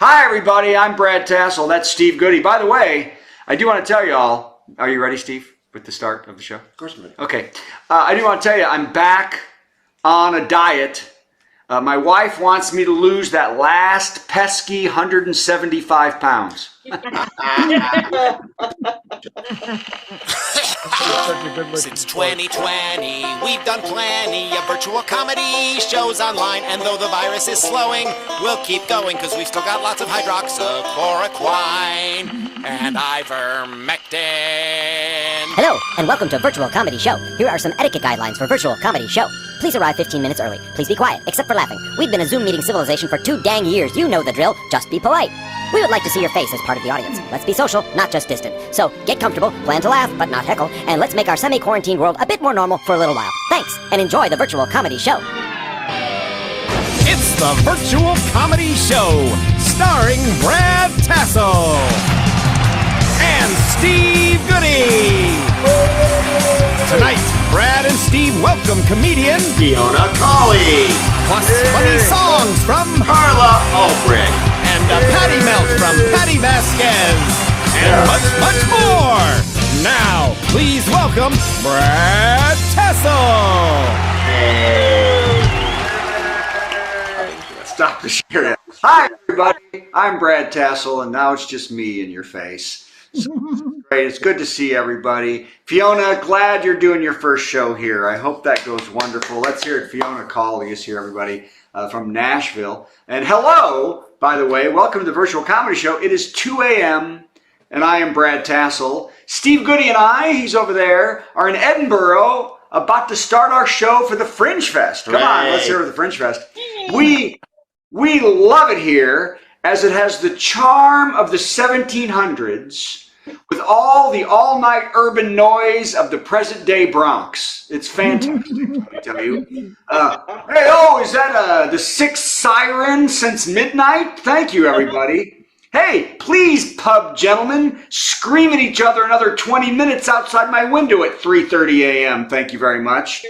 Hi, everybody. I'm Brad Tassell. That's Steve Goodie. By the way, I do want to tell you all, are you ready, Steve, with the start of the show? Of course I'm ready. Okay. I do want to tell you, I'm back on a diet. My wife wants me to lose that last pesky 175 pounds. Since 2020, we've done plenty of virtual comedy shows online, and though the virus is slowing, we'll keep going because we've still got lots of hydroxychloroquine and ivermectin. Hello, and welcome to Virtual Comedy Show. Here are some etiquette guidelines for Virtual Comedy Show. Please arrive 15 minutes early. Please be quiet, except for laughing. We've been a Zoom meeting civilization for 2 dang years. You know the drill. Just be polite. We would like to see your face as part of the audience. Let's be social, not just distant. So, get comfortable, plan to laugh, but not heckle, and let's make our semi-quarantine world a bit more normal for a little while. Thanks, and enjoy the Virtual Comedy Show. It's the Virtual Comedy Show, starring Brad Tassell and Steve Goodie. Tonight, Brad and Steve welcome comedian Fiona Cauley. plus funny songs from Carla Ulbrich. and a Patti melt from Patti Vasquez, and much more. Now, please welcome Brad Tassell. Stop the share. Hi, everybody. I'm Brad Tassell, and now it's just me in your face. So, great. It's good to see everybody. Fiona, glad you're doing your first show here. I hope that goes wonderful. Let's hear it. Fiona Cauley is here, everybody, from Nashville. And hello, by the way. Welcome to the Virtual Comedy Show. It is 2 a.m., and I am Brad Tassell. Steve Goodie and I, he's over there, are in Edinburgh, about to start our show for the Fringe Fest. Come on, let's hear it for the Fringe Fest. We love it here, as it has the charm of the 1700s with all the all-night urban noise of the present-day Bronx. It's fantastic, let me tell you. Is that the sixth siren since midnight? Thank you, everybody. Hey, please, pub gentlemen, scream at each other another 20 minutes outside my window at 3:30 a.m. Thank you very much.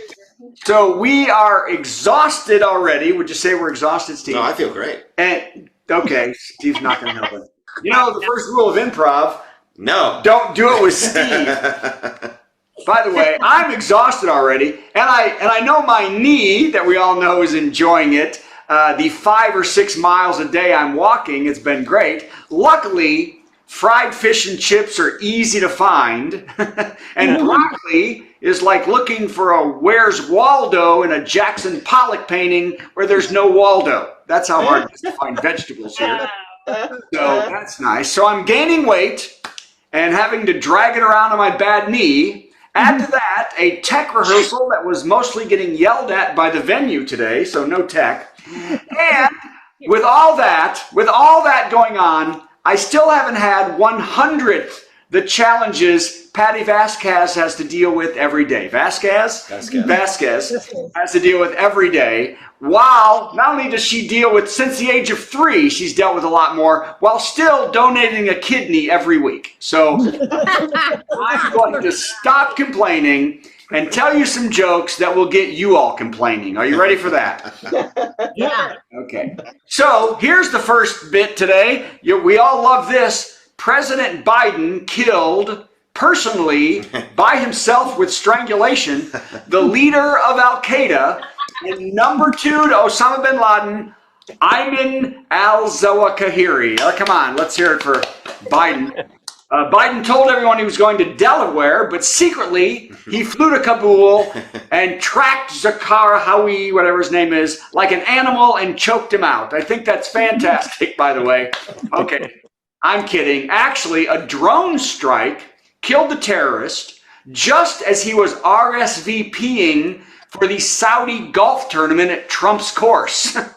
So we are exhausted already. Would you say we're exhausted, Steve? No, I feel great. And okay, Steve's not going to help it. You know, the first rule of improv, No. don't do it with Steve. By the way, I'm exhausted already, and I know my knee, that we all know is enjoying it. The 5 or 6 miles a day I'm walking, it's been great. Luckily, fried fish and chips are easy to find, and broccoli is like looking for a Where's Waldo in a Jackson Pollock painting where there's no Waldo. That's how hard it is to find vegetables here. So that's nice. So I'm gaining weight and having to drag it around on my bad knee. Add to that a tech rehearsal that was mostly getting yelled at by the venue today, so no tech. And with all that going on, I still haven't had 100th the challenges Patti Vasquez has to deal with every day. Vasquez has to deal with every day. While not only does she deal with, since the age of 3, she's dealt with a lot more, while still donating a kidney every week. So I'm going to stop complaining and tell you some jokes that will get you all complaining. Are you ready for that? Yeah. Okay. So here's the first bit today. We all love this. President Biden killed personally by himself with strangulation the leader of Al-Qaeda and number 2 to Osama bin Laden, Ayman al-Zawahiri. Come on, let's hear it for Biden. Biden told everyone he was going to Delaware, but secretly he flew to Kabul and tracked Zakara Howie, whatever his name is, like an animal and choked him out. I think that's fantastic, by the way. Okay, I'm kidding. Actually, a drone strike killed the terrorist just as he was RSVPing for the Saudi golf tournament at Trump's course. Dear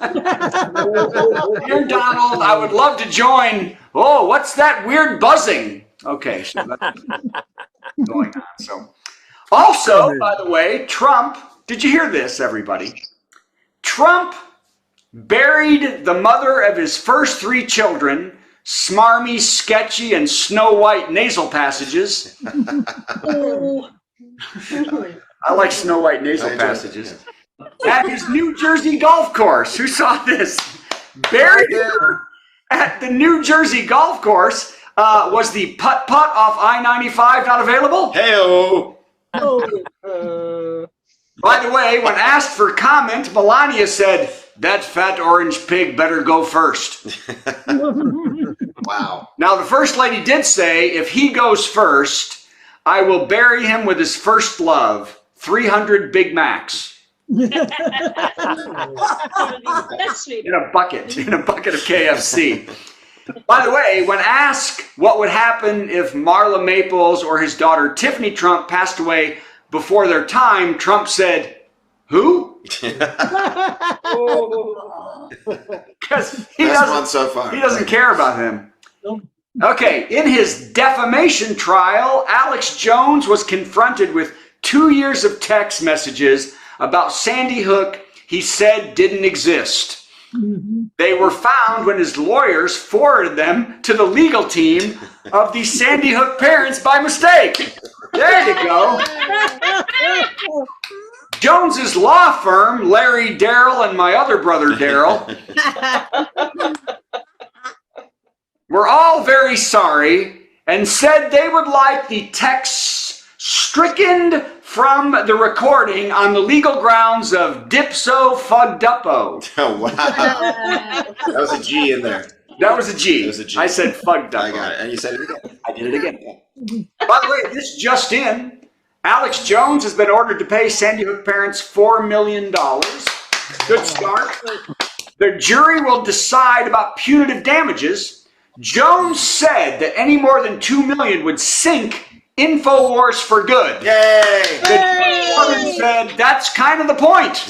Donald, I would love to join. Oh, what's that weird buzzing? Okay, so that's going on. So, also, by the way, Trump, did you hear this, everybody? Trump buried the mother of his first 3 children, smarmy, sketchy, and Snow White nasal passages. I like Snow White nasal passages. At his New Jersey golf course. Who saw this? Buried her At the New Jersey golf course, was the putt-putt off I-95 not available? Hey-o. By the way, when asked for comment, Melania said, "That fat orange pig better go first." Wow. Now, the First Lady did say, if he goes first, I will bury him with his first love, 300 Big Macs. In a bucket of KFC. By the way, when asked what would happen if Marla Maples or his daughter Tiffany Trump passed away before their time, Trump said, "Who?" Because he doesn't care about him. Okay, in his defamation trial, Alex Jones was confronted with 2 years of text messages about Sandy Hook he said didn't exist. They were found when his lawyers forwarded them to the legal team of the Sandy Hook parents by mistake. There you go. Jones's law firm, Larry, Darryl, and my other brother Darryl, were all very sorry and said they would like the texts stricken from the recording on the legal grounds of dipso fugduppo. Oh, wow. That was a G in there. That was a G. It was a G. I said fugduppo. I got it. And you said it again. I did it again. By the way, this just in. Alex Jones has been ordered to pay Sandy Hook parents $4 million. Good start. The jury will decide about punitive damages. Jones said that any more than $2 million would sink InfoWars for good. Yay! The woman said that's kind of the point.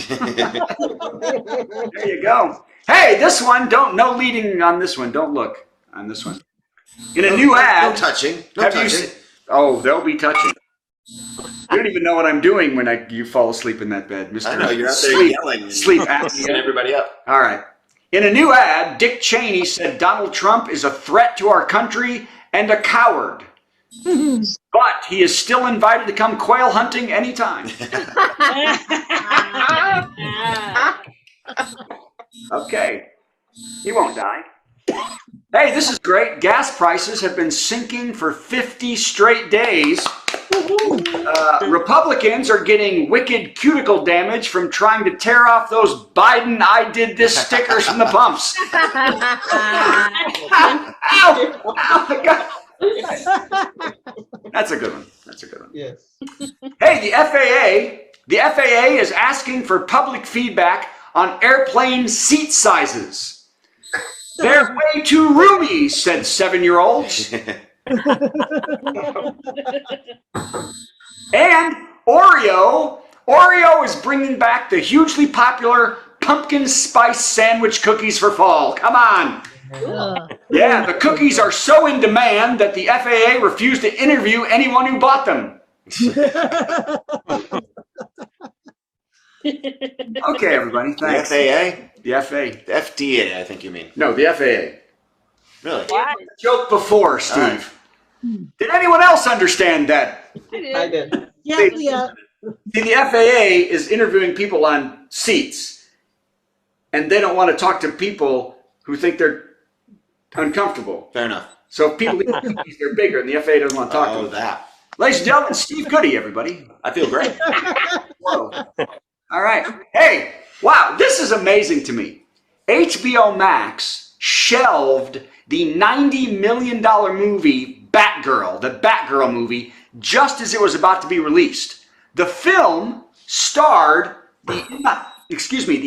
There you go. Hey, this one, no leading on this one. Don't look on this one. In a new ad. No touching. No Have you touching. Oh, they'll be touching. You don't even know what I'm doing when you fall asleep in that bed, Mr. I know, you're out there yelling. Sleep Getting apnea. everybody up. All right. In a new ad, Dick Cheney said Donald Trump is a threat to our country and a coward. But he is still invited to come quail hunting anytime. Okay. He won't die. Hey, this is great. Gas prices have been sinking for 50 straight days. Republicans are getting wicked cuticle damage from trying to tear off those Biden I did this stickers from the pumps. Ow! Ow! God. That's a good one. That's a good one. Yes. Hey, the FAA is asking for public feedback on airplane seat sizes. They're way too roomy, said 7-year-olds. And Oreo is bringing back the hugely popular pumpkin spice sandwich cookies for fall. Come on. Yeah, the cookies are so in demand that the FAA refused to interview anyone who bought them. Okay, everybody, thanks. The FAA? The FAA. The FDA, I think you mean. No, the FAA. Really? Joke before, Steve. Right. Did anyone else understand that? I did. Yeah. See, the FAA is interviewing people on seats, and they don't want to talk to people who think they're uncomfortable. Fair enough. So if people eat cookies, they're bigger, and the FAA doesn't want to talk to Oh, them. that. Ladies and gentlemen, Steve Goodie, everybody. I feel great. Whoa. All right. Hey, wow, this is amazing to me. HBO Max shelved the $90 million movie Batgirl, the Batgirl movie, just as it was about to be released. The film starred the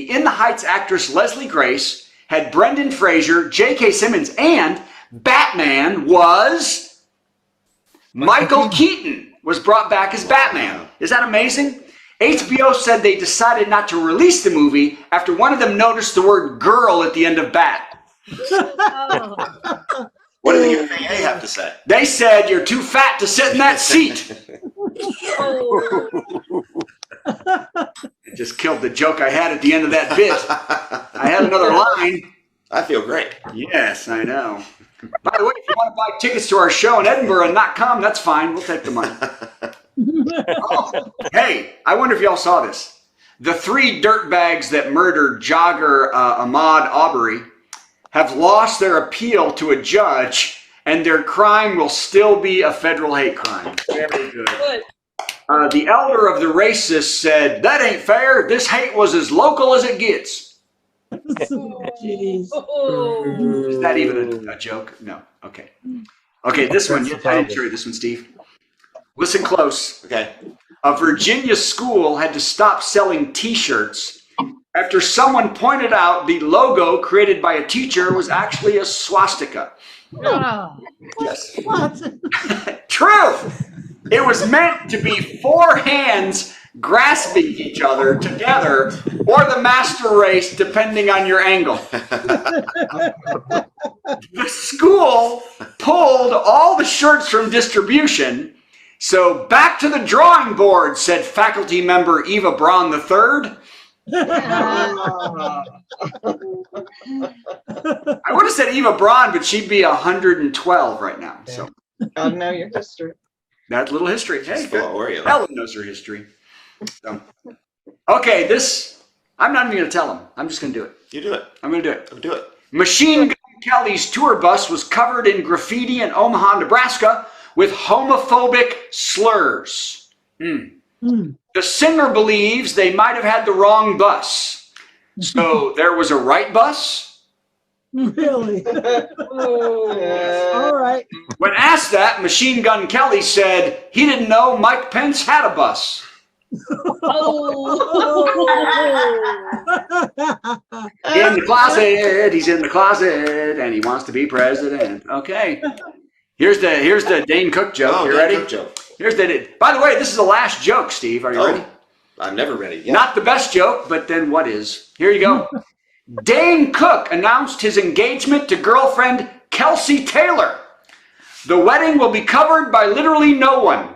In the Heights actress Leslie Grace, had Brendan Fraser, J.K. Simmons, and Batman was Michael Keaton was brought back as Batman. Is that amazing? HBO said they decided not to release the movie after one of them noticed the word girl at the end of Bat. What did the FAA have to say? They said, you're too fat to sit in that seat. It just killed the joke I had at the end of that bit. I had another line. I feel great. Yes, I know. By the way, if you want to buy tickets to our show in Edinburgh and not come, that's fine. We'll take the money. Oh, hey, I wonder if y'all saw this. The 3 dirtbags that murdered jogger Ahmaud Arbery have lost their appeal to a judge, and their crime will still be a federal hate crime. Very good. The elder of the racists said, "That ain't fair. This hate was as local as it gets." Jeez. Is that even a joke? No. Okay. Okay, this one. I didn't show you this one, Steve. Listen close. Okay. A Virginia school had to stop selling T-shirts after someone pointed out the logo created by a teacher was actually a swastika. Oh, Yes. what? True. It was meant to be four hands grasping each other together, or the master race, depending on your angle. The school pulled all the shirts from distribution, so back to the drawing board, said faculty member Eva Braun III. I would have said Eva Braun, but she'd be 112 right now. So I know your history. that little history. Hey, Just full good. of Oreo. Ellen knows her history. So. Okay, this, I'm not even going to tell him. I'm just going to do it. You do it. I'm going to do it. Do it. Machine Gun Kelly's tour bus was covered in graffiti in Omaha, Nebraska with homophobic slurs. The singer believes they might have had the wrong bus. So there was a right bus. Really? All right. When asked that, Machine Gun Kelly said he didn't know Mike Pence had a bus. In the closet, he's in the closet, and he wants to be president. Okay. Here's the Dane Cook joke. Oh, you Dane ready? Cook joke. Here's the. By the way, this is the last joke, Steve. Are you ready? I'm never ready. Yeah. Not the best joke, but then what is? Here you go. Dane Cook announced his engagement to girlfriend Kelsey Taylor. The wedding will be covered by literally no one.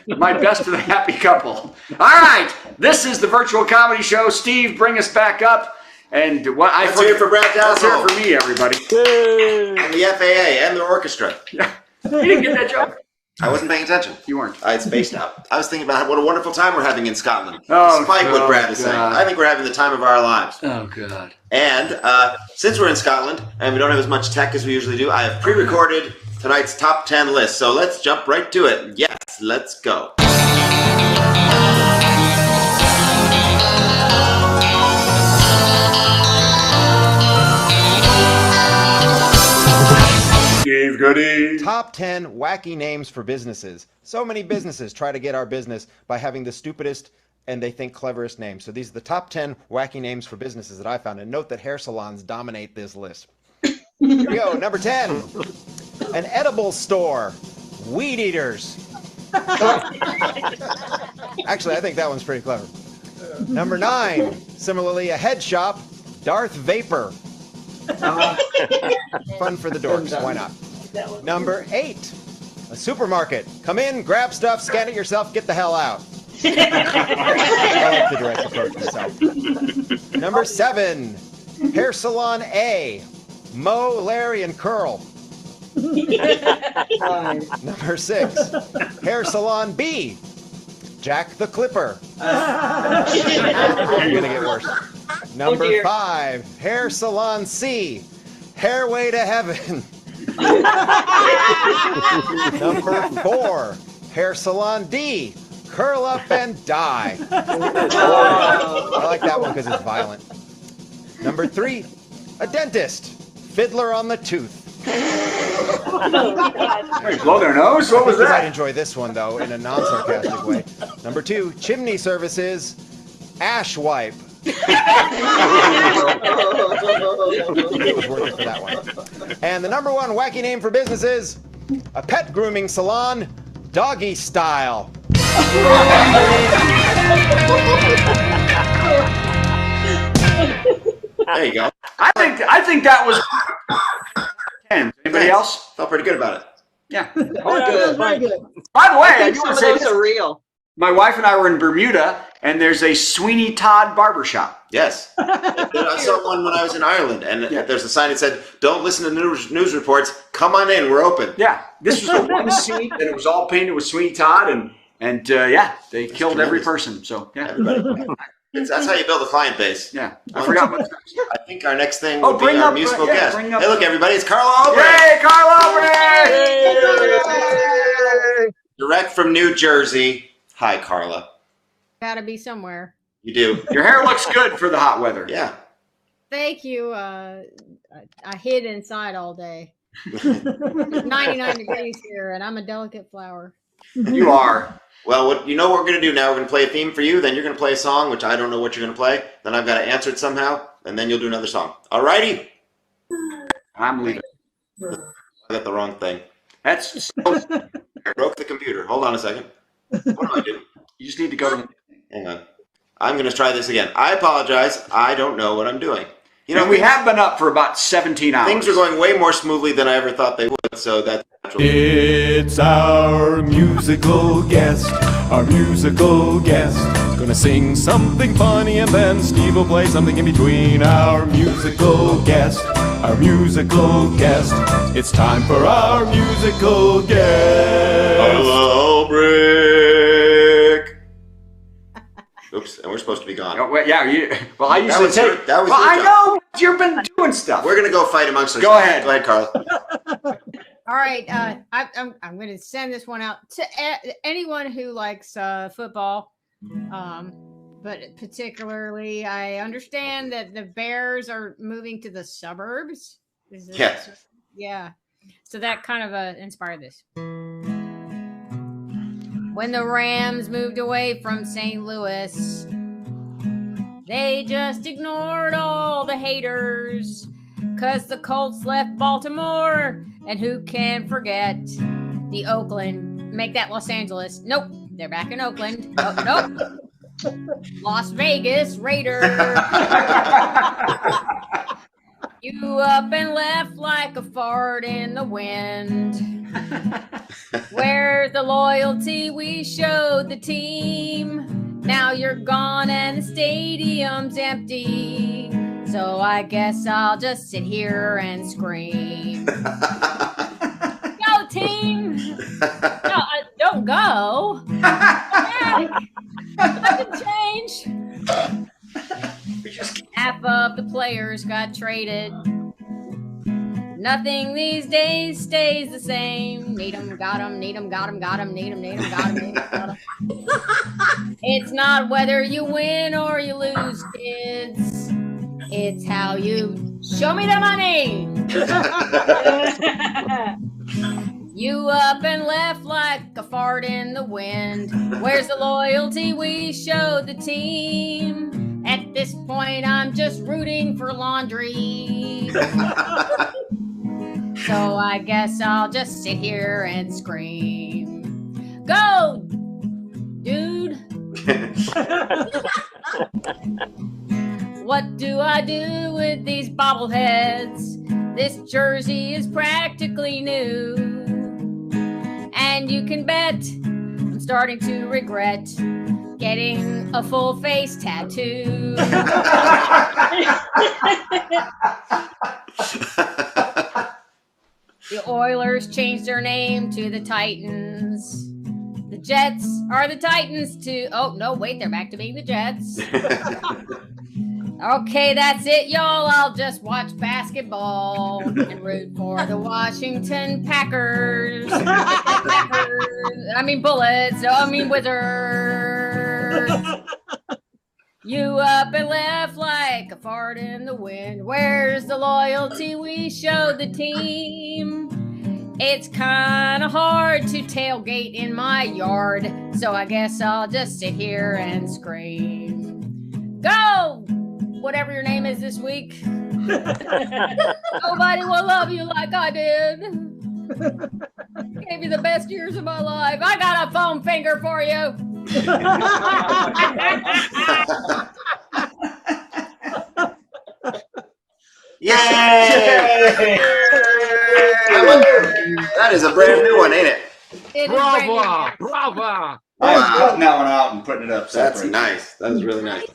My best to the happy couple. All right, this is the virtual comedy show. Steve, bring us back up. And what I Let's hear it for Brad Let's hear Tassell. it for me, everybody. And the FAA and the orchestra. You didn't get that joke. I wasn't paying attention. You weren't. I spaced out. I was thinking about what a wonderful time we're having in Scotland. Oh, Despite what Brad is saying. God. I think we're having the time of our lives. Oh God. And since we're in Scotland and we don't have as much tech as we usually do, I have pre-recorded tonight's top 10 list. So let's jump right to it. Yes, let's go. Steve Goodie. Top 10 wacky names for businesses. So many businesses try to get our business by having the stupidest and they think cleverest names. So these are the top 10 wacky names for businesses that I found. And note that hair salons dominate this list. Here we go. Number 10. An edible store. Weed eaters. Actually, I think that one's pretty clever. Number 9. Similarly, a head shop. Darth Vapor. Fun for the dorks. Why not? Number 8. A supermarket. Come in, grab stuff, scan it yourself, get the hell out. I like the direct approach myself. Number 7. Hair salon A. Mo, Larry, and Curl. Number 6. Hair salon B. Jack the Clipper. You're gonna get worse. Number 5. Hair salon C. Hairway to Heaven. Number 4. Hair salon D. Curl up and die. I like that one because it's violent. Number 3. A dentist. Fiddler on the Tooth. Hey, blow their nose? What was I that? enjoy this one, though, in a non-sarcastic way. Number 2, chimney services, ash wipe. It was worth it for that one. And the number 1 wacky name for businesses, a pet grooming salon, Doggy Style. There you go. I think that was 10. Anybody Thanks. else? Felt pretty good about it. Yeah. Good. Very good. By the way, I I think do some want of to say those this. are real. My wife and I were in Bermuda, and there's a Sweeney Todd barbershop. Yes. I saw one when I was in Ireland, and there's a sign that said, "Don't listen to news reports. Come on in. We're open." Yeah, this was the one seat, and it was all painted with Sweeney Todd, and yeah, they killed every tremendous. person. So yeah. Everybody. That's how you build a client base. Yeah, I forgot what. I think our next thing Oh, would be bring our up, musical yeah, guest. bring up- Hey, look, everybody, it's Carla Ulbrich. Yay, Carla Ulbrich! Direct from New Jersey. Hi, Carla. Gotta be somewhere. You do? Your hair looks good for the hot weather. Yeah. Thank you. I hid inside all day. It's 99 degrees here, and I'm a delicate flower. You are. Well, you know what we're going to do now? We're going to play a theme for you, then you're going to play a song, which I don't know what you're going to play. Then I've got to answer it somehow, and then you'll do another song. All righty? I'm leaving. I got the wrong thing. That's. I broke the computer. Hold on a second. What do I do? You just need to go to. Hang on. I'm going to try this again. I apologize. I don't know what I'm doing. You know, And we have been up for about 17 hours. things are going way more smoothly than I ever thought they would, so that's natural. It's our musical guest, Gonna sing something funny and then Steve will play something in between. Our musical guest, It's time for our musical guest. Carla Ulbrich. Oops, and we're supposed to be gone. Oh, well, yeah, well, I That usually was your- take. that was well, your I job. know you've been doing stuff. We're gonna go fight amongst ourselves. Go ahead. Go ahead, Carla. All right, I'm going to send this one out to anyone who likes football, but particularly I understand that the Bears are moving to the suburbs. Yes. Yeah, so that kind of inspired this. When the Rams moved away from St. Louis, they just ignored all the haters. 'Cause the Colts left Baltimore, and who can forget the Oakland? Make that Los Angeles. Nope, they're back in Oakland. Nope. Las Vegas Raiders. You up and left like a fart in the wind. Where's the loyalty we showed the team? Now you're gone and the stadium's empty. So I guess I'll just sit here and scream. Go team! No, don't go. Nothing changed. Half of the players got traded. Nothing these days stays the same. Need 'em, got 'em, need 'em, got 'em, got 'em, need 'em, need 'em, got 'em, need 'em, got 'em. It's not whether you win or you lose, kids. It's how you show me the money. You up and left like a fart in the wind. Where's the loyalty we showed the team? At this point, I'm just rooting for laundry. So I guess I'll just sit here and scream. Go, dude. What do I do with these bobbleheads? This jersey is practically new. And you can bet I'm starting to regret getting a full face tattoo. The Oilers changed their name to the Titans. The Jets are the Titans too. Oh, no, wait, they're back to being the Jets. Okay, that's it, y'all. I'll just watch basketball and root for the Washington Packers. Bullets. No, Wizards. You up and left like a fart in the wind. Where's the loyalty we showed the team? It's kind of hard to tailgate in my yard, so I guess I'll just sit here and scream. Go! Whatever your name is this week. Nobody will love you like I did. Gave you the best years of my life. I got a foam finger for you. Yay! That is a brand new one, ain't it? It is brand new. Bravo! I'm cutting that one out and putting it up That's separate. nice. That is really nice.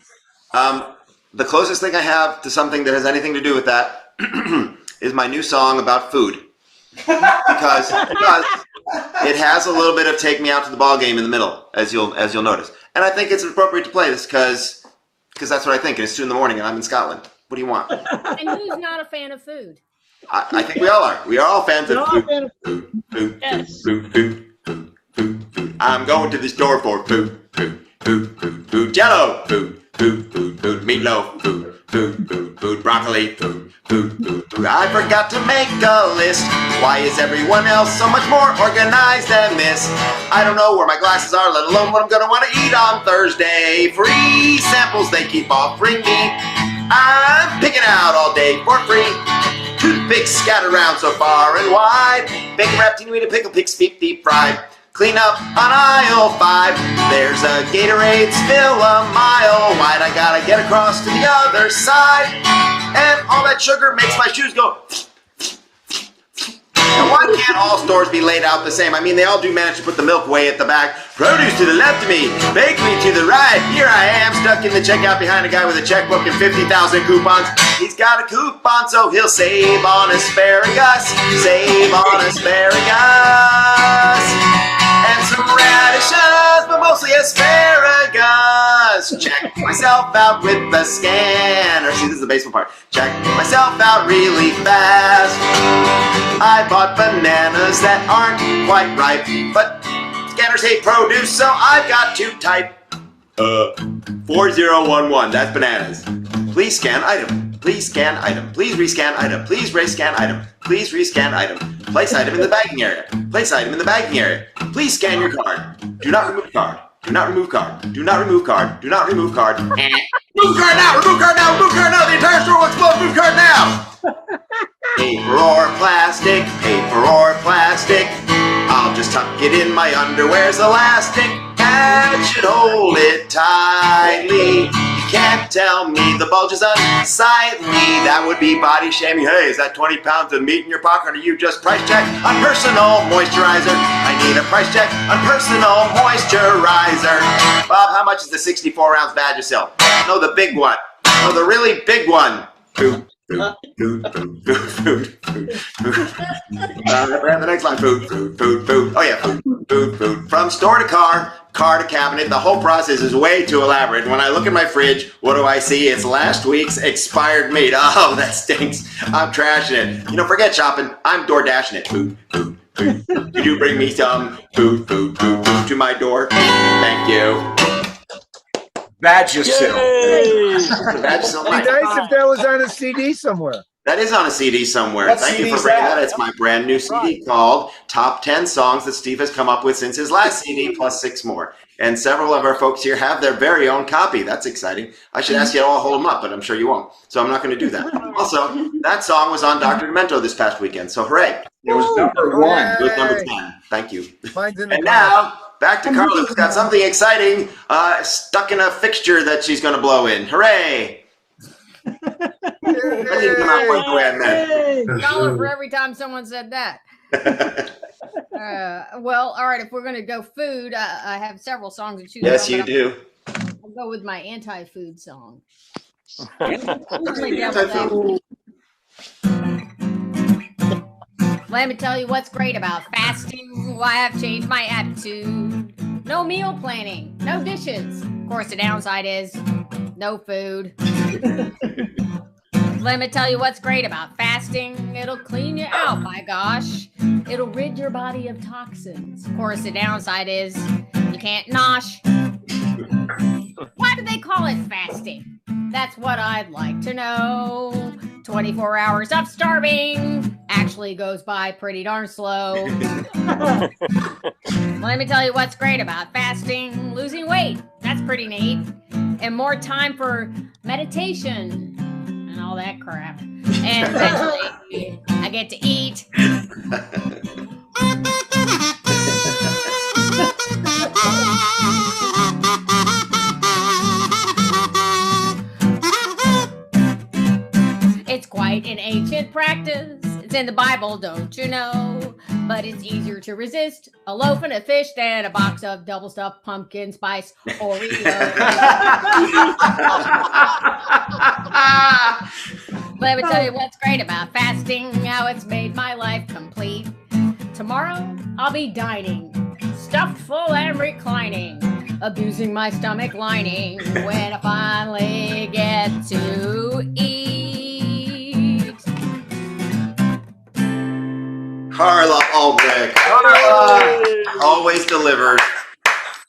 The closest thing I have to something that has anything to do with that is my new song about food. Because it has a little bit of "Take Me Out to the Ball Game" in the middle, as you'll notice. And I think it's appropriate to play this because Because that's what I think, and it's 2 in the morning, and I'm in Scotland. What do you want? And who's not a fan of food? I think we all are. We are all fans of We're all food. fan of Food. Yes. I'm going to the store for food. Jello. Food. Meatloaf. Food. Broccoli. Food. I forgot to make a list. Why is everyone else so much more organized than this? I don't know where my glasses are, let alone what I'm gonna want to eat on Thursday. Free samples they keep offering me. I'm picking out all day for free. Toothpicks scattered around so far and wide. Bacon wrapped teeny weeny pickle picks deep fried. Clean up on aisle 5. There's a Gatorade spill a mile wide. I gotta get across to the other side. And all that sugar makes my shoes go. And why can't all stores be laid out the same? I mean, they all do manage to put the milk way at the back. Produce to the left of me, bakery to the right. Here I am, stuck in the checkout behind a guy with a checkbook and 50,000 coupons. He's got a coupon, so he'll save on asparagus. Save on asparagus. And some radishes, but mostly asparagus. Check myself out with the scanner. See, this is the basement part. Check myself out really fast. I bought bananas that aren't quite ripe, but scanners hate produce, so I've got to type 4011. That's bananas. Please scan item. Please scan item. Please rescan item. Please rescan item. Please rescan item. Place item in the bagging area. Place item in the bagging area. Please scan your card. Do not remove card. Do not remove card. Do not remove card. Do not remove card. Remove card now! Remove card now! Remove card now! The entire store will explode! Remove card now! Paper or plastic? Paper or plastic? I'll just tuck it in my underwear's elastic. That should hold it tightly. You can't tell me the bulge is unsightly. That would be body shaming. Hey, is that 20 pounds of meat in your pocket? Or you just price check on personal moisturizer? I need a price check on personal moisturizer. Bob, how much is the 64-ounce Vagisil? No, the big one. No, the really big one. Food. The next line. Food. Oh yeah, food. From store to car to cabinet, the whole process is way too elaborate. When I look at my fridge, what do I see? It's last week's expired meat. Oh, that stinks. I'm trashing it. You know, forget shopping. I'm door dashing it. Food. Could you bring me some food to my door? Thank you. Vagisil. Vagisil. It'd be nice if that was on a CD somewhere. That is on a CD somewhere. What Thank you CD for is bringing that? that. It's my brand new CD called Top 10 Songs That Steve Has Come Up With Since His Last CD, plus 6 more. And several of our folks here have their very own copy. That's exciting. I should ask you to all hold them up, but I'm sure you won't. So I'm not going to do that. Also, that song was on Dr. Demento this past weekend. So hooray. It was number 1. It was number 10. Thank you. Mine's in the And car. now, back to Carla, who's got something exciting stuck in a fixture that she's going to blow in. Hooray. I didn't come out one way I meant. Hey. $1 for every time someone said that. Well, all right. If we're going to go food, I have several songs to choose Yes, from, you but do. I'll go with my anti-food song. Anti-food. Let me tell you what's great about fasting. Why I've changed my attitude. No meal planning, no dishes. Of course, the downside is no food. Let me tell you what's great about fasting. It'll clean you out, my gosh. It'll rid your body of toxins. Of course, the downside is you can't nosh. Why do they call it fasting? That's what I'd like to know. 24 hours of starving actually goes by pretty darn slow. Let me tell you what's great about fasting. Losing weight, that's pretty neat. And more time for meditation and all that crap. And eventually, I get to eat. It's quite an ancient practice. It's in the Bible, don't you know? But it's easier to resist a loaf and a fish than a box of double stuffed pumpkin spice Oreos. Let me tell you what's great about fasting, how it's made my life complete. Tomorrow, I'll be dining, stuffed full and reclining. abusing my stomach lining when I finally get to eat. Carla Ulbrich. Always delivers.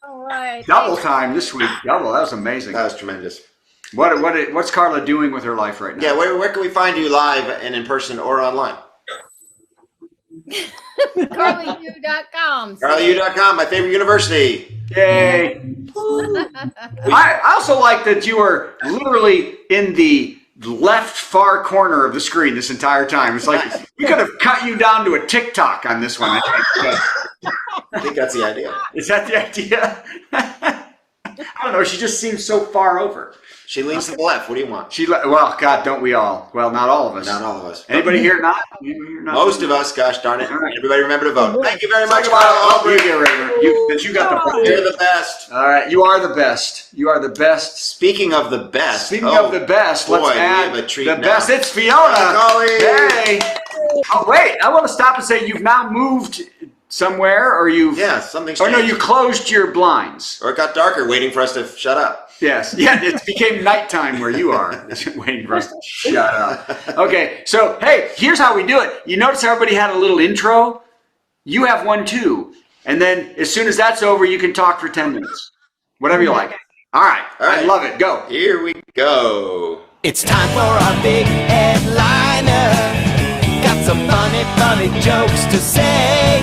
All right. Double time this week. Double. That was amazing. That was tremendous. What's Carla doing with her life right now? Yeah, where can we find you live and in person or online? CarlaU.com. CarlaU.com, my favorite university. Yay. I also like that you are literally in the left far corner of the screen this entire time. It's like we could have cut you down to a TikTok on this one. I think that's the idea. Is that the idea? I don't know. She just seems so far over. She leans to the left. What do you want? Well, God, don't we all? Well, not all of us. Not all of us. Anybody here not? Most of us, gosh darn it. Right. Everybody remember to vote. Thank you very much, Carla. Carla. You get ready. You got the You're the best. All right, you are the best. You are the best. Speaking of the best. Speaking of the best, boy, Oh, let's we add have a treat the now. best. It's Fiona Cauley. Hey. Oh wait, I want to stop and say you've now moved somewhere, or you've something's Oh no, changed. you closed your blinds. Or it got darker, waiting for us to shut up. Yes, yeah, it became nighttime where you are, waiting for us to shut up. Okay, so hey, here's how we do it. You notice everybody had a little intro? You have one too. And then as soon as that's over, you can talk for 10 minutes. Whatever you like. All right, I love it. Go. Here we go. It's time for our big headliner. Got some funny jokes to say.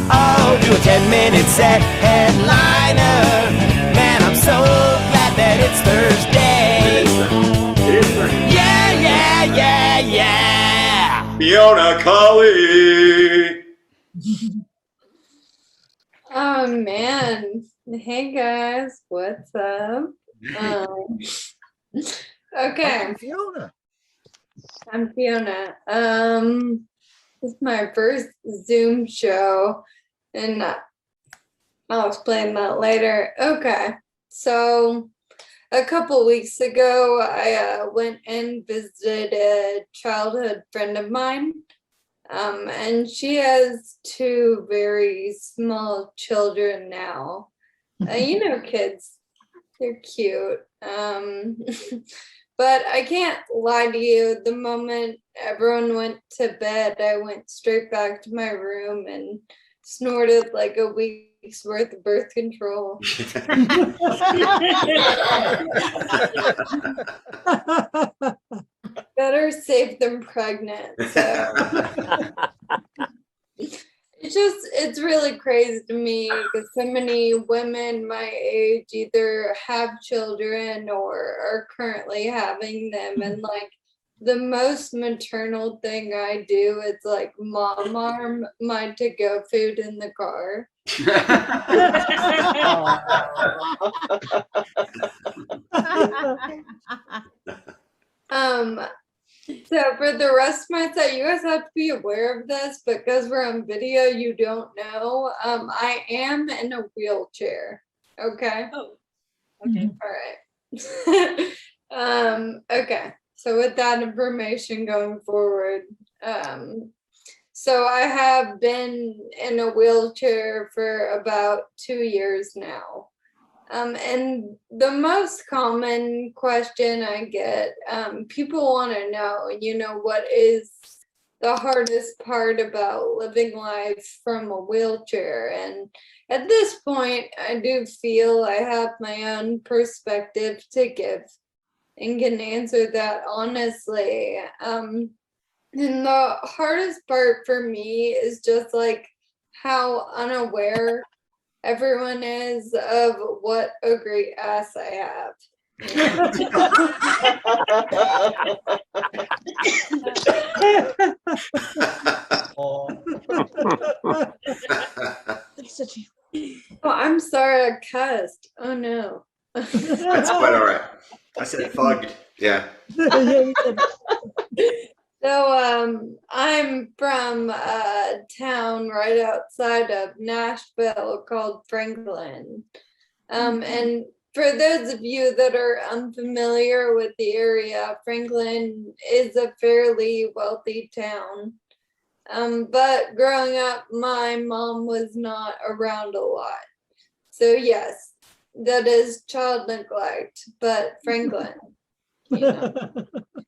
Oh, do a 10-minute set headliner. Man, I'm so glad that it's Thursday. It is Thursday. Yeah. Fiona Cauley. Oh man. Hey guys, what's up? Okay. Fiona. I'm Fiona. This is my first Zoom show, and I'll explain that later. Okay, so a couple weeks ago, I went and visited a childhood friend of mine, and she has two very small children now. You know, kids, they're cute. But I can't lie to you, the moment everyone went to bed, I went straight back to my room and snorted like a week's worth of birth control. Better safe than pregnant. So. It's really crazy to me because so many women my age either have children or are currently having them, and like the most maternal thing I do is like mom arm my to-go food in the car. So for the rest of my set, you guys have to be aware of this because we're on video, you don't know. I am in a wheelchair. Okay. Oh, okay. All right. Okay. So with that information going forward, so I have been in a wheelchair for about 2 years now. And the most common question I get, people want to know, what is the hardest part about living life from a wheelchair? And at this point, I do feel I have my own perspective to give and can answer that honestly. And the hardest part for me is just like how unaware everyone is of what a great ass I have. Oh, I'm sorry I cussed. Oh no. That's quite all right. I said fugged. Yeah. So I'm from a town right outside of Nashville called Franklin. And for those of you that are unfamiliar with the area, Franklin is a fairly wealthy town. But growing up, my mom was not around a lot. So yes, that is child neglect, but Franklin, you know,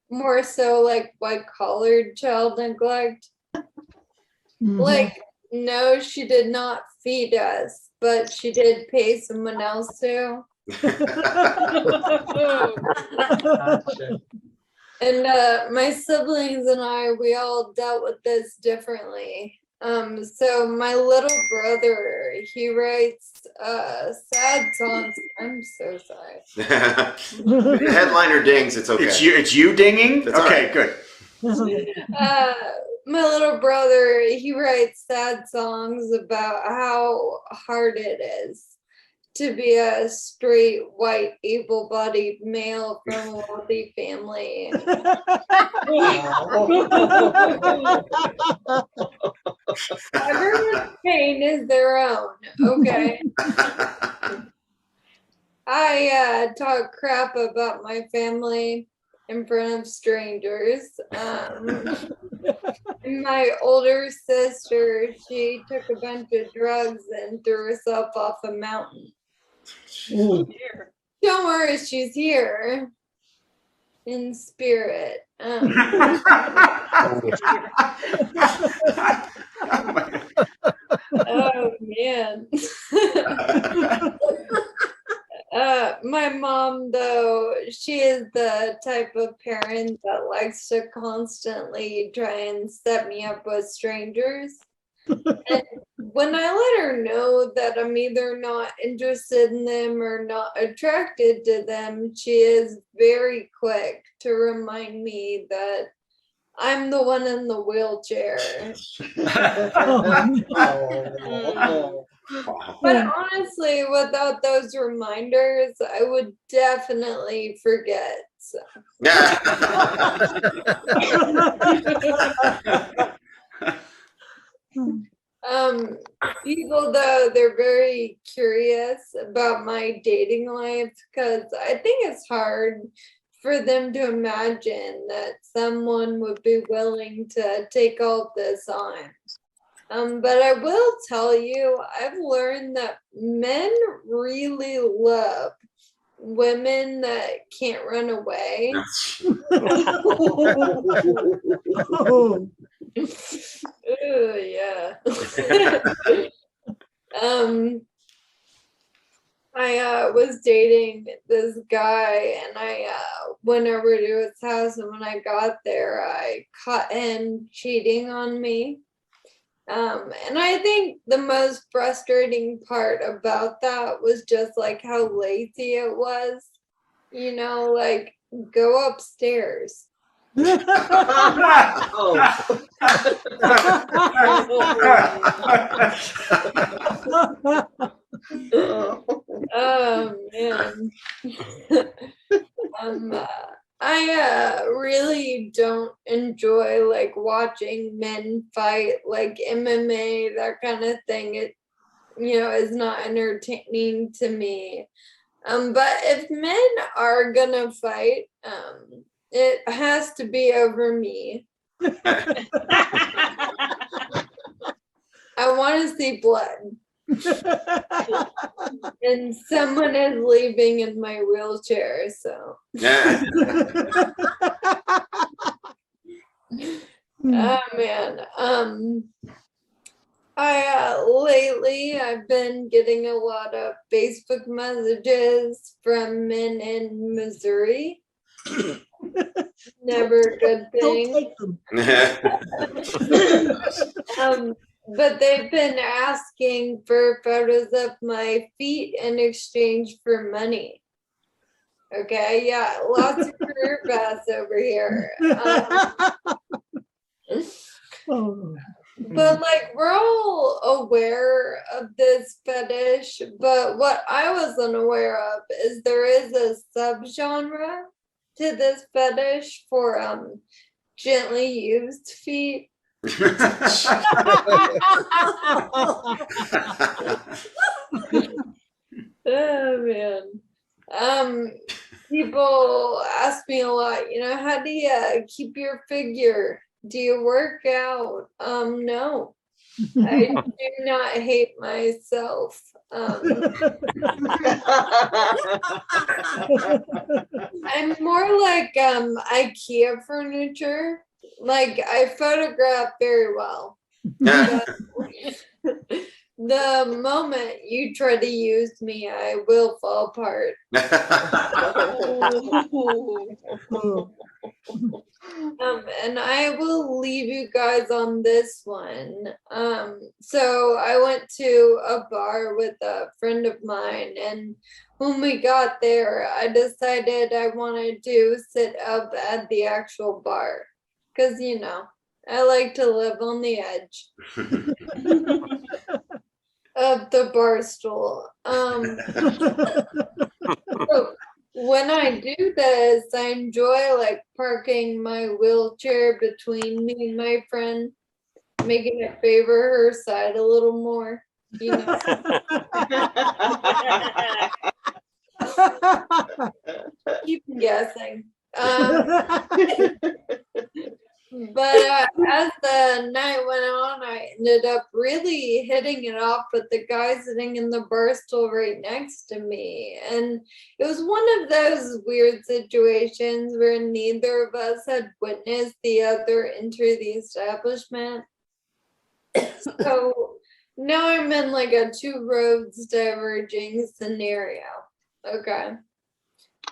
more so like white-collared child neglect. Like, no, she did not feed us, but she did pay someone else to. And my siblings and I, we all dealt with this differently. So my little brother, he writes sad songs. I'm so sorry. The headliner dings. It's okay. It's you dinging? That's okay, all good. My little brother, he writes sad songs about how hard it is to be a straight, white, able-bodied male from a wealthy family. Everyone's pain is their own, okay? I talk crap about my family in front of strangers. My older sister, she took a bunch of drugs and threw herself off a mountain. Don't worry, she's here in spirit. Oh man. My mom, though, she is the type of parent that likes to constantly try and set me up with strangers. And when I let her know that I'm either not interested in them or not attracted to them, she is very quick to remind me that I'm the one in the wheelchair. But honestly, without those reminders, I would definitely forget. So. People, though, they're very curious about my dating life because I think it's hard for them to imagine that someone would be willing to take all this on. But I will tell you, I've learned that men really love women that can't run away. Oh, yeah. I was dating this guy and I went over to his house, and when I got there, I caught him cheating on me. And I think the most frustrating part about that was just like how lazy it was, you know, like go upstairs. Oh man. I really don't enjoy like watching men fight, like MMA, that kind of thing. It, you know, is not entertaining to me. But if men are gonna fight, it has to be over me. I want to see blood. And someone is leaving in my wheelchair, so. Oh man. Lately I've been getting a lot of Facebook messages from men in Missouri. Never a good thing. But they've been asking for photos of my feet in exchange for money. Okay, yeah, lots of career paths over here. But like we're all aware of this fetish, but what I was unaware of is there is a subgenre to this fetish for gently used feet. Oh man. People ask me a lot, you know, how do you keep your figure? Do you work out? No. I do not hate myself. I'm more like IKEA furniture. Like I photograph very well. But the moment you try to use me, I will fall apart. And I will leave you guys on this one. So I went to a bar with a friend of mine, and when we got there, I decided I wanted to sit up at the actual bar because, you know, I like to live on the edge of the bar stool. So when I do this, I enjoy like parking my wheelchair between me and my friend, making it favor her side a little more, you know. Keep guessing. But as the night went on, I ended up really hitting it off with the guy sitting in the bar stool right next to me. And it was one of those weird situations where neither of us had witnessed the other enter the establishment. So now I'm in like a two roads diverging scenario. Okay.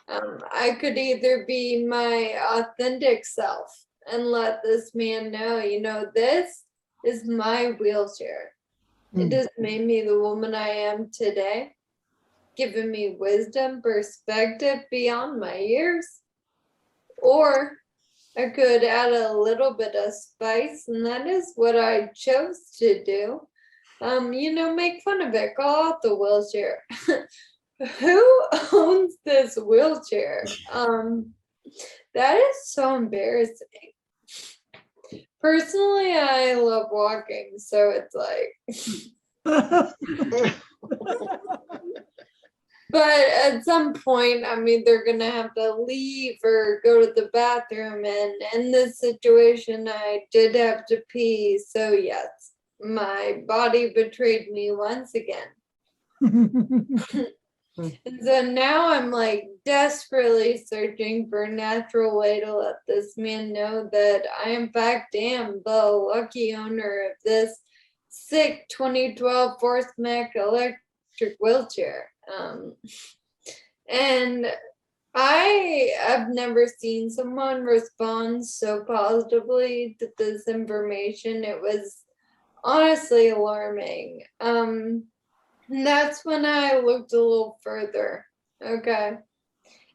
I could either be my authentic self and let this man know, you know, this is my wheelchair. It has made me the woman I am today, given me wisdom, perspective beyond my years. Or I could add a little bit of spice, and that is what I chose to do. You know, make fun of it, call out the wheelchair. Who owns this wheelchair? That is so embarrassing. Personally, I love walking, so it's like. But at some point, I'm either gonna have to leave or go to the bathroom, and in this situation, I did have to pee. So yes, my body betrayed me once again. And so now I'm like desperately searching for a natural way to let this man know that I in fact am the lucky owner of this sick 2012 Force Mac electric wheelchair. And I have never seen someone respond so positively to this information. It was honestly alarming. And that's when I looked a little further. Okay.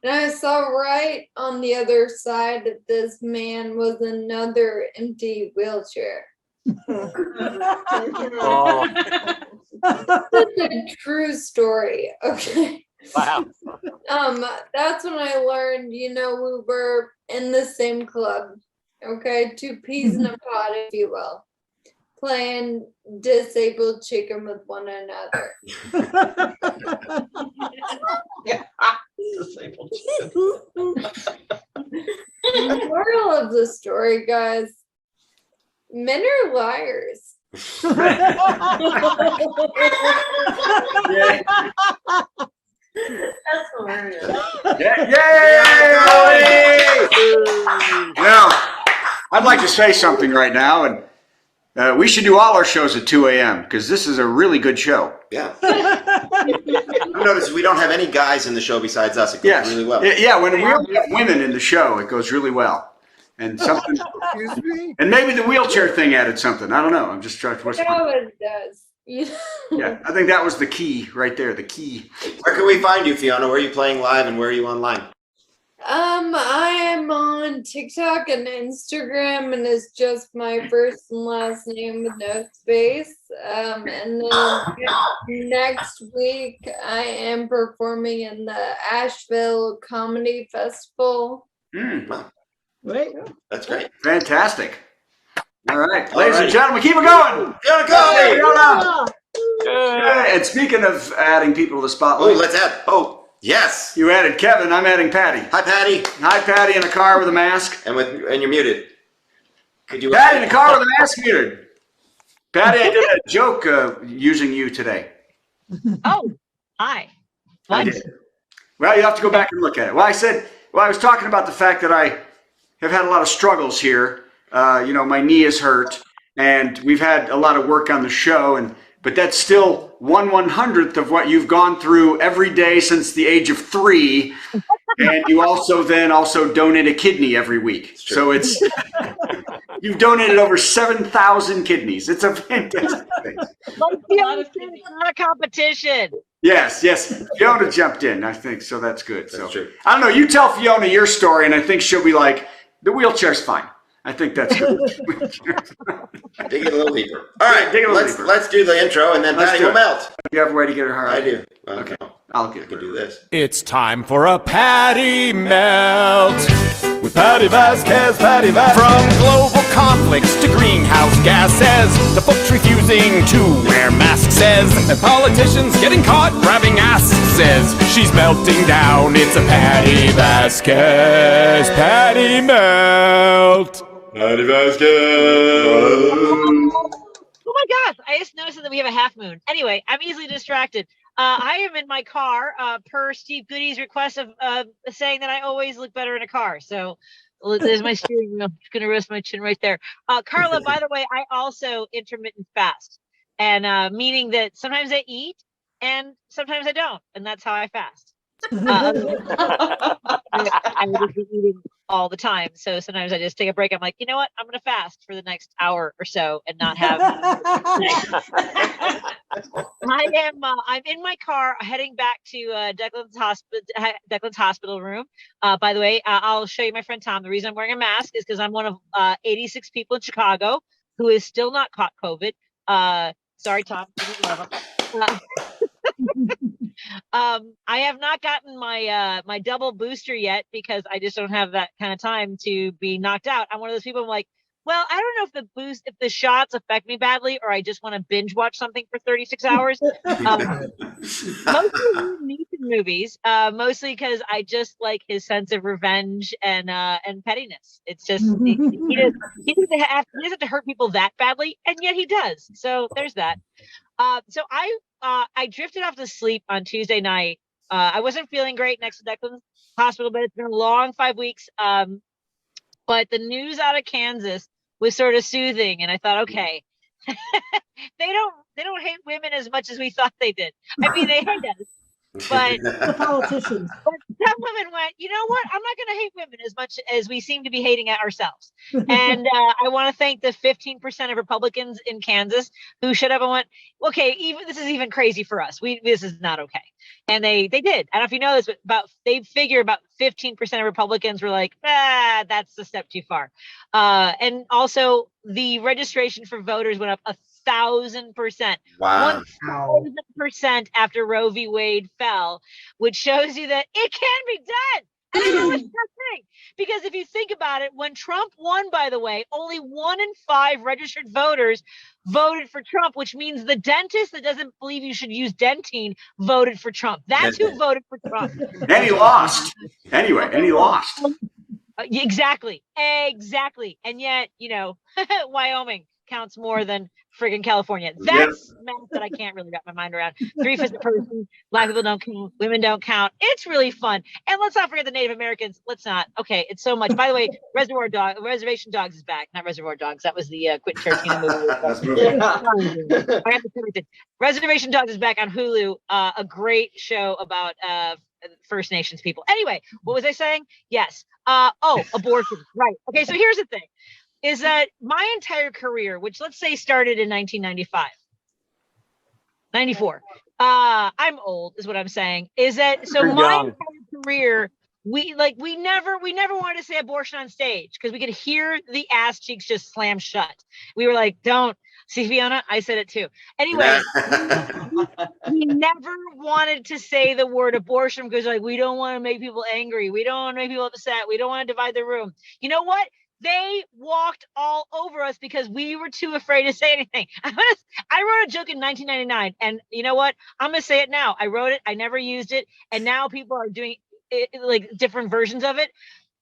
And I saw right on the other side of this man was another empty wheelchair. Oh. That's a true story. Okay. Wow. That's when I learned, you know, we were in the same club. Okay, two peas in a pod, if you will. Playing disabled chicken with one another. Disabled The moral of the story, guys, men are liars. That's hilarious. Now, I'd like to say something right now, and we should do all our shows at 2 a.m. because this is a really good show. Yeah. I've noticed we don't have any guys in the show besides us. It goes really well. Yeah, when we have women in the show, it goes really well. And something. Excuse me? And maybe the wheelchair thing added something. I don't know. I'm just trying to. No, it does. Yeah, I think that was the key right there. The key. Where can we find you, Fiona? Where are you playing live and where are you online? I am on TikTok and Instagram, and it's just my first and last name with no space. And then next week, I am performing in the Asheville Comedy Festival. Wow. Wait. That's great. Fantastic. All right, ladies and gentlemen, keep it going. Fiona Cauley! Fiona! And speaking of adding people to the spotlight. Oh, let's add. Oh. Yes. You added Kevin. I'm adding Patti. Hi, Patti. Hi, Patti, in a car with a mask. And you're muted. Could you? Patti in a car with a mask muted. Patti, I did a joke using you today. Oh, hi. I did. Well, you have to go back and look at it. Well, I was talking about the fact that I have had a lot of struggles here. My knee is hurt, and we've had a lot of work on the show, but that's still 1/100th of what you've gone through every day since the age of 3. And you also donate a kidney every week. So you've donated over 7,000 kidneys. It's a fantastic thing. It's not a competition. Yes. Fiona jumped in, I think, so that's good. That's true. I don't know. You tell Fiona your story, and I think she'll be like, the wheelchair's fine. I think that's good. Dig it a little deeper. All right, deeper. Let's do the intro, and then Patti will melt. You have a way to get her hard? I do. Okay. No. I'll get I can do this. It's time for a Patti melt with Patti Vasquez, Patti Vasquez. From global conflicts to greenhouse gases, to folks refusing to wear masks, and politicians getting caught grabbing asses. She's melting down. It's a Patti Vasquez, Patti melt. Patti Vasquez. Oh my gosh, I just noticed that we have a half moon. Anyway, I'm easily distracted. I am in my car per Steve Goodie's request of saying that I always look better in a car. So there's my steering wheel. I'm going to rest my chin right there. Carla, by the way, I also intermittent fast, and meaning that sometimes I eat and sometimes I don't. And that's how I fast. I would be eating all the time. So sometimes I just take a break. I'm like, you know what? I'm going to fast for the next hour or so and not have. I'm in my car heading back to Declan's hospital room. By the way, I'll show you my friend Tom. The reason I'm wearing a mask is because I'm one of 86 people in Chicago who is still not caught COVID. Sorry, Tom. I have not gotten my double booster yet because I just don't have that kind of time to be knocked out. I'm one of those people. I'm like, well, I don't know if the shots affect me badly, or I just want to binge watch something for 36 hours. Mostly Neeson movies, mostly because I just like his sense of revenge and pettiness. It's just he doesn't have to hurt people that badly, and yet he does. So there's that. So I drifted off to sleep on Tuesday night. I wasn't feeling great next to Declan's hospital, but it's been a long 5 weeks. But the news out of Kansas was sort of soothing, and I thought, okay, they don't hate women as much as we thought they did. I mean, they hate us, but The politicians. but some women went, you know what? I'm not going to hate women as much as we seem to be hating at ourselves. And I want to thank the 15% of Republicans in Kansas who shut up and went, okay, this is even crazy for us. This is not okay. And they did. I don't know if you know this, but they figure about 15% of Republicans were like, that's a step too far. And also the registration for voters went up 1,000%. Wow. 1,000% after Roe v. Wade fell, which shows you that it can be done. And I know it's nothing. Because if you think about it, when Trump won, by the way, only 1 in 5 registered voters voted for Trump, which means the dentist that doesn't believe you should use Dentine voted for Trump. That's who voted for Trump. And he lost. Anyway, and he lost. Exactly. And yet, Wyoming counts more than friggin' California. That's math that I can't really wrap my mind around. 3/5 of person, Black people don't count, women don't count. It's really fun. And let's not forget the Native Americans. Let's not. Okay, it's so much. By the way, Reservation Dogs is back. Not Reservoir Dogs. That was the Quentin Tarantino movie. I have to correct it. Reservation Dogs is back on Hulu. A great show about First Nations people. Anyway, what was I saying? Yes. Abortion. Right. Okay, so here's the thing. Is that my entire career, which let's say started in 1995, 94. I'm old, is what I'm saying. Is that so? My entire career, we never wanted to say abortion on stage because we could hear the ass cheeks just slam shut. We were like, don't. See, Fiona, I said it too. Anyway, we never wanted to say the word abortion because we don't want to make people angry. We don't want to make people upset. We don't want to divide the room. You know what? They walked all over us because we were too afraid to say anything. I wrote a joke in 1999, and you know what? I'm going to say it now. I wrote it. I never used it. And now people are doing it, like different versions of it.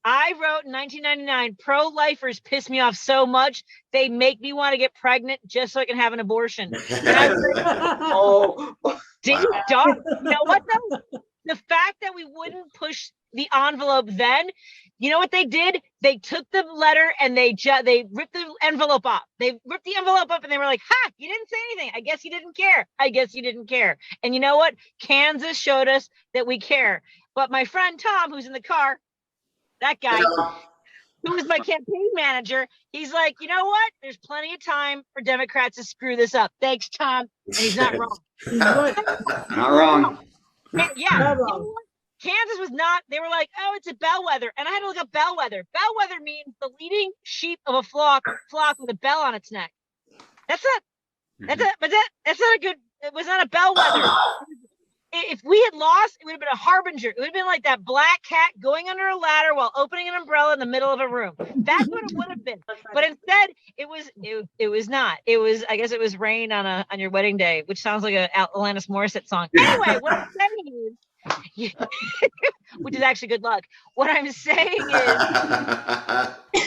I wrote in 1999, pro-lifers piss me off so much, they make me want to get pregnant just so I can have an abortion. And I Oh, ding dong. You know what though? The fact that we wouldn't push the envelope then, you know what they did? They took the letter and they ripped the envelope off. They ripped the envelope up and they were like, ha, you didn't say anything. I guess you didn't care. I guess you didn't care. And you know what? Kansas showed us that we care. But my friend Tom, who's in the car, that guy, who was my campaign manager, he's like, you know what? There's plenty of time for Democrats to screw this up. Thanks, Tom. And he's not wrong. Not wrong. Yeah. You know what? Kansas was not, they were like, oh, it's a bellwether. And I had to look up bellwether. Bellwether means the leading sheep of a flock with a bell on its neck. That's not a good, it was not a bellwether. If we had lost, it would have been a harbinger. It would have been like that black cat going under a ladder while opening an umbrella in the middle of a room. That's what it would have been. But instead, it was not. It was, I guess it was rain on your wedding day, which sounds like a Alanis Morissette song. Anyway, what I'm saying is, which is actually good luck. What I'm saying is,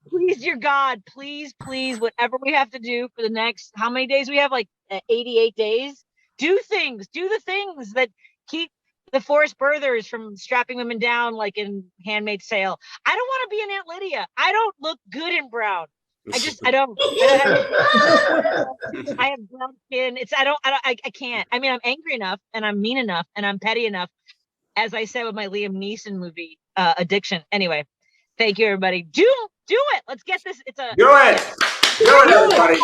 please, dear God, please, whatever we have to do for the next, how many days we have? Like 88 days. Do the things that keep the forced birthers from strapping women down like in Handmaid's Tale. I don't want to be an Aunt Lydia. I don't look good in brown. I don't. I have brown skin. I can't. I mean, I'm angry enough and I'm mean enough and I'm petty enough, as I said with my Liam Neeson movie, Addiction. Anyway, thank you, everybody. Do it. Let's get this. Do it, everybody.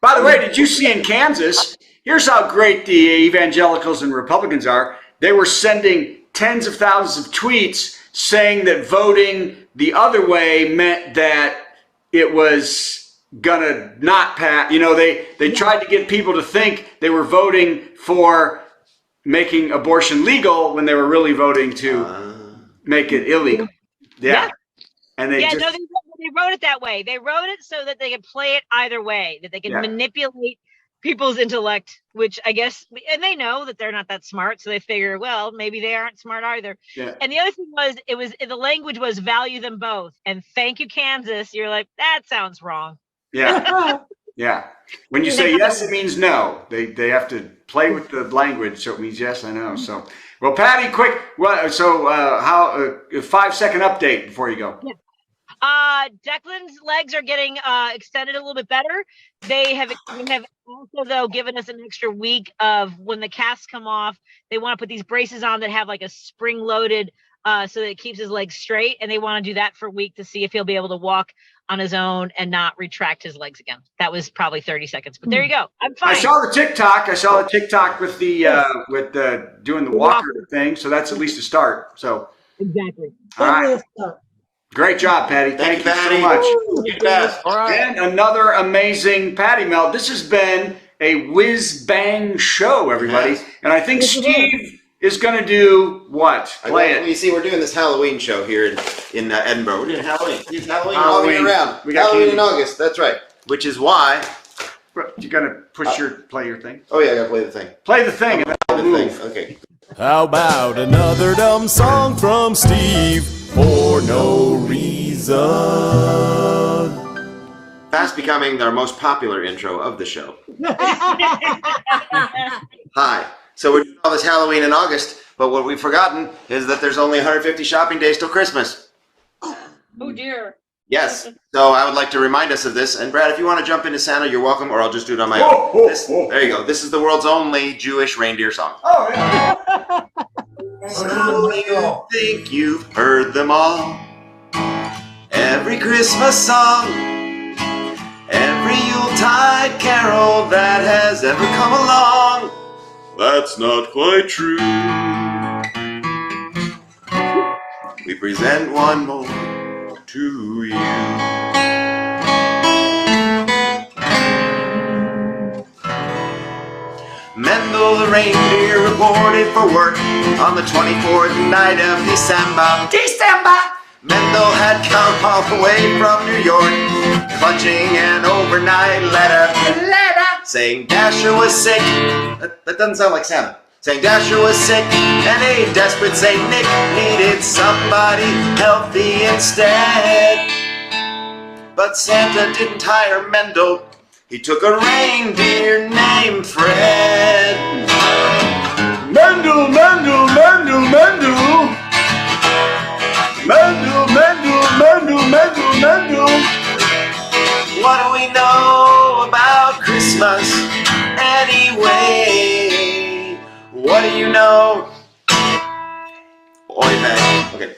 By the way, did you see in Kansas? Here's how great the evangelicals and Republicans are. They were sending tens of thousands of tweets saying that voting the other way meant that it was gonna not pass. You know, they tried to get people to think they were voting for making abortion legal when they were really voting to make it illegal. Yeah. And they wrote it that way. They wrote it so that they could play it either way, that they could manipulate people's intellect, which I guess, and they know that they're not that smart, so they figure, well, maybe they aren't smart either. Yeah. And the other thing was, the language was value them both. And thank you, Kansas. You're like, that sounds wrong. Yeah. Yeah. When you say yes, it means no. They have to play with the language, so it means yes, I know. So, well, Patti, quick. So, how a 5-second update before you go. Yeah. Declan's legs are getting extended a little bit better. They have also, though, given us an extra week of when the casts come off. They want to put these braces on that have like a spring-loaded, so that it keeps his legs straight. And they want to do that for a week to see if he'll be able to walk on his own and not retract his legs again. That was probably 30 seconds, but there you go. I'm fine. I saw the TikTok with the doing the walker thing. So that's at least a start. So exactly. All right. Great job, Patti. Thank you so much. You're the best. All right. And another amazing Patti Melt. This has been a whiz bang show, everybody. Yes. And I think Steve is going to do what? Play it. You see, we're doing this Halloween show here in Edinburgh. We're doing Halloween. It's Halloween all year round. We got Halloween in August. That's right. Which is why you got to play your thing. Oh yeah, I got to play the thing. Play the thing. And then we'll move. Okay. How about another dumb song from Steve for no reason? Fast becoming our most popular intro of the show. Hi. So we're doing all this Halloween in August, but what we've forgotten is that there's only 150 shopping days till Christmas. Oh dear. Yes. So I would like to remind us of this. And Brad, if you want to jump into Santa, you're welcome, or I'll just do it on my own. There you go. This is the world's only Jewish reindeer song. Oh, yeah. So you think you've heard them all? Every Christmas song, every Yuletide carol that has ever come along. That's not quite true. We present one more to you. Mendel the reindeer reported for work on the 24th night of December. Mendel had come all the way from New York, clutching an overnight letter saying Dasher was sick. That doesn't sound like Santa. saying Dasher was sick, and a desperate Saint Nick needed somebody healthy instead. But Santa didn't hire Mendel, he took a reindeer named Fred. Mendel, Mendel, Mendel, Mendel. Mendel, Mendel, Mendel, Mendel, Mendel. What do we know about Christmas anyway? What do you know? Oy vey. Okay.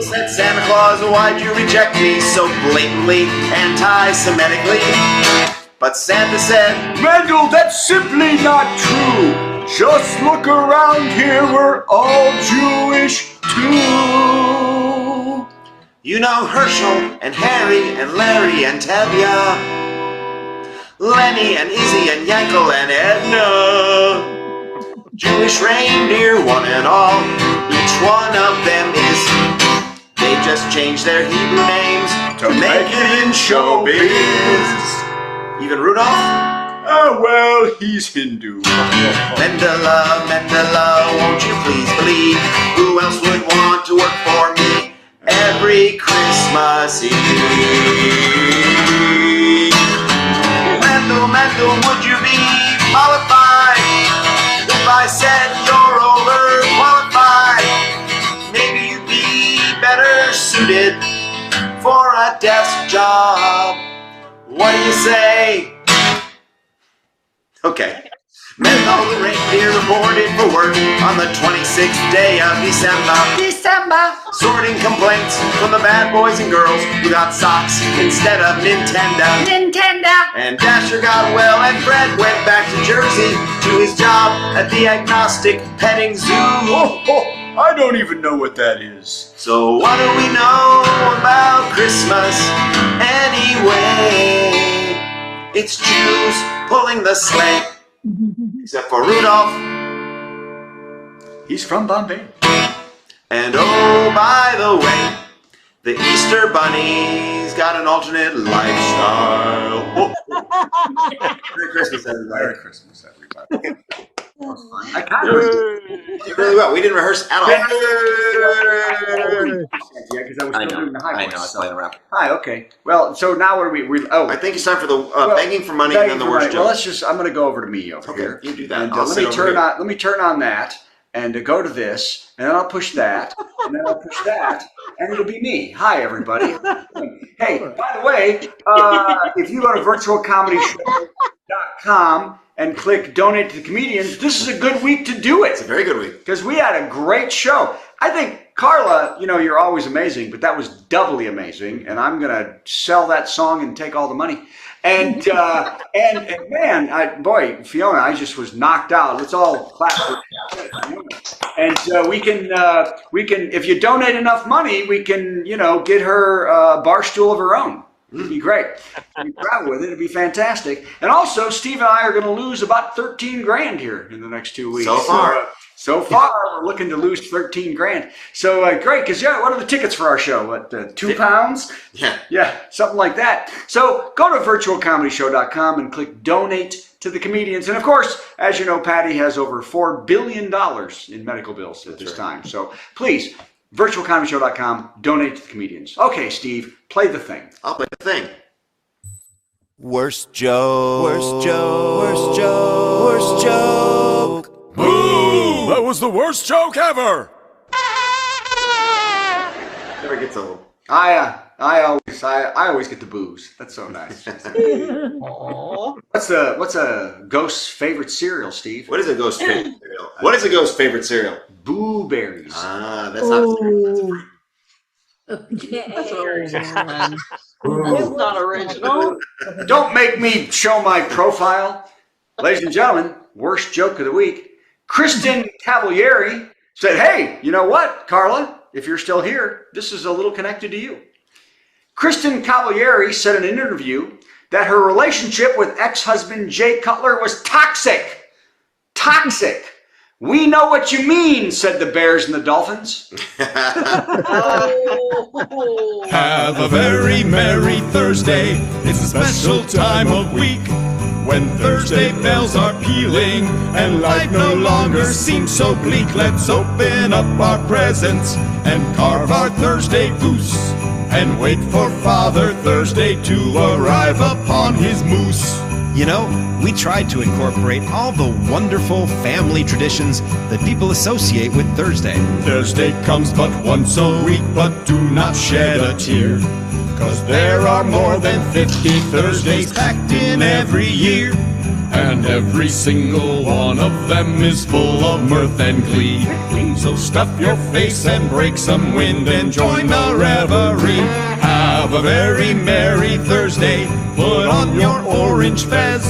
Said Santa Claus, why'd you reject me so blatantly, anti-Semitically? But Santa said, Mendel, that's simply not true. Just look around here, we're all Jewish too. you know Herschel and Harry and Larry and Tevye, Lenny and Izzy and Yankel and Edna. Jewish reindeer, one and all, each one of them is. They just changed their Hebrew names to make it in showbiz. Even Rudolph? Oh, well, he's Hindu. Mendela, Mendela, won't you please believe? Who else would want to work for me every Christmas Eve? Mendel, Mendel, would you be mollified if I said you're overqualified? Maybe you'd be better suited for a desk job. What do you say? Okay. Mendel the reindeer reported for work on the 26th day of December. Sorting complaints from the bad boys and girls who got socks instead of Nintendo. And Dasher got well and Fred went back to Jersey to his job at the agnostic petting zoo. I don't even know what that is. So what do we know about Christmas anyway? It's Jews pulling the sleigh, except for Rudolph. He's from Bombay. And oh, by the way, the Easter Bunny's got an alternate lifestyle. Merry Christmas, everybody. Merry Christmas, everybody. I kind of did really well. We didn't rehearse at all. Yeah, because I was still doing the high voice. I know, it's playing around. Hi, okay. Well, so now what are we? I think it's time for the begging for money and then the worst joke. Well, I'm going to go over to me over here. You do that. And let me turn on that and go to this, and then I'll push that, and then I'll push that, and it'll be me. Hi, everybody. Hey, by the way, if you go to virtualcomedyshow.com and click donate to the comedians, this is a good week to do it. It's a very good week. Because we had a great show. I think, Carla, you are always amazing, but that was doubly amazing. And I'm going to sell that song and take all the money. And man, boy, Fiona, I just was knocked out. Let's all clap for Fiona. And we can, if you donate enough money, we can, get her a bar stool of her own. It'd be great. You travel with it. It'd be fantastic. And also, Steve and I are going to lose about 13 grand here in the next 2 weeks. So far, we're looking to lose 13 grand. So great, because what are the tickets for our show? What, £2? Yeah, something like that. So go to virtualcomedyshow.com and click donate to the comedians. And of course, as you know, Patti has over $4 billion in medical bills at this time. So please, virtualcomedyshow.com, donate to the comedians. Okay, Steve, play the thing. I'll play the thing. Worst joke. Worst joke. Worst joke. Worst joke. Boo! That was the worst joke ever! Never gets old. I always get the booze. That's so nice. What's a ghost's favorite cereal, Steve? What is a ghost's favorite cereal? What is a ghost's favorite cereal? Boo berries. Ah, that's not cereal. That's It's not original. Don't make me show my profile. Ladies and gentlemen, worst joke of the week. Kristen Cavalieri said, hey, you know what, Carla? If you're still here, this is a little connected to you. Kristen Cavalieri said in an interview that her relationship with ex-husband Jay Cutler was toxic. Toxic. We know what you mean, said the Bears and the Dolphins. Have a very merry Thursday. It's a special time of week when Thursday bells are pealing and life no longer seems so bleak, let's open up our presents and carve our Thursday goose and wait for Father Thursday to arrive upon his moose. You know, we tried to incorporate all the wonderful family traditions that people associate with Thursday. Thursday comes but once a week, but do not shed a tear, 'cause there are more than 50 Thursdays packed in every year, and every single one of them is full of mirth and glee. So stuff your face and break some wind and join the revelry. Have a very merry Thursday, put on your orange fez,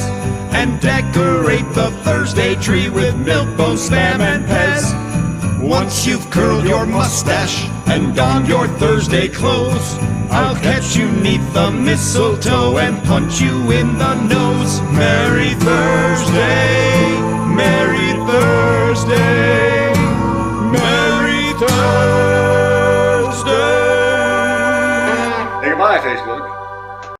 and decorate the Thursday tree with milk, bone, spam, and pez. Once you've curled your mustache and donned your Thursday clothes, I'll catch you 'neath the mistletoe and punch you in the nose. Merry Thursday.